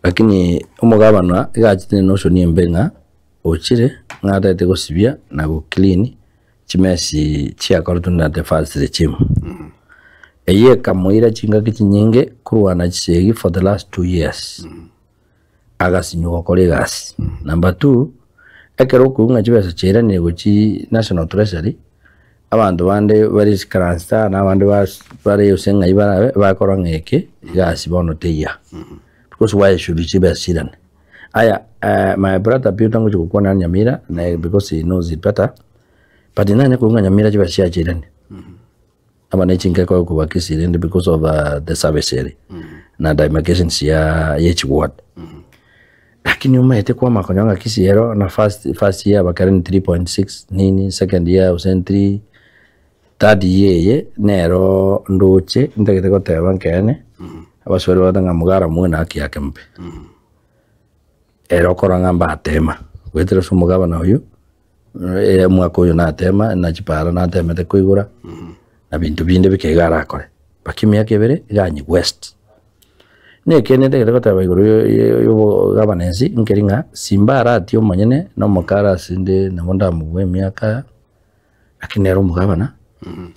lakini umugabana igachite notion ni mbenga ochire ngata ite gosibia na go clean chimesi chia korutunda the first chim eye kamoira chinga kichinyenge kurwana chisegi for the last 2 years agasinyo kore gas number 2 ekero kunga chibesa chera ni gochi national treasury abantu bande bari skarasta na bande bari usenga ibara bakorangeke gas bono teya because why should you be sidan aya my brother built ngo chukwana Nyamira na because he knows it better but nani kunga Nyamira chibasa chirani abana chinga kwa kubakisirende because of the service area na demarcations ya each ward lakini umaete kwa makonyanga kisiero na first year bakari 3.6 nini second year usen 3 third year nero ndoche ndagete ko teba nkene abasore badanga mugara mwana akiyake mpe ero koranga mbatema wetero sumugaba na uyu mwako uyu na tema na chipara na tema te kuigura na bintu binde bikegara akore bakimya kebere ganyi west ne kenende ko taba iguru yo gabanensi nkeringa simbara atyo manyene no mukara sinde na monda muwe myaka akinero mugabana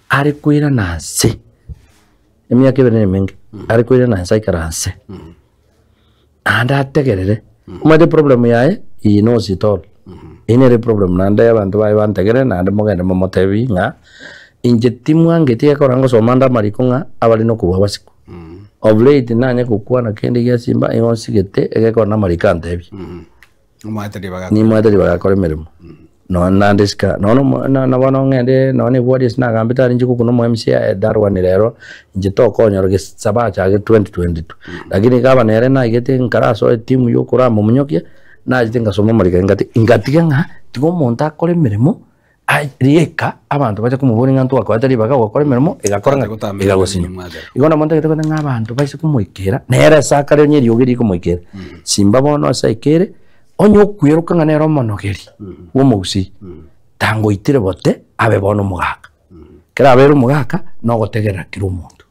ari kuira nase emyaka ebere mengi ari kuira nase ikaranse anda ategerere umade problem yae he knows it all ine problem nanda yabantu bayibantegere nanda mogende momotebi nga inje timu angeti akorango somanda marikonga abali no kuwa basiku of late nanye kukua na kende ya simba ingonsigete egeko na marikante ebi ni mwateri bagakora mirimo no nandeska no na bana ngende no ni what is na gambita nje kuno mu MCA darwa ni lero nje to konyoro ge sabacha ge 2022 lakini kaba nere na igete nkaraso timu yo kura mu munyokia na jitenga somo marika ingati nga tigo monta kore mirimo rieka abantu baje kumubona ngantu akwatari bagakora mirimo igakora igagosinyo igona monta gete kona abantu baje kumwikira nere sakare nyeri yogiri kumwikira simba bono saikere onyo kwiruka nganero monogeri wo musi tango itire bote abe bono mugaka kera abero mugaka no gotegera kiro muntu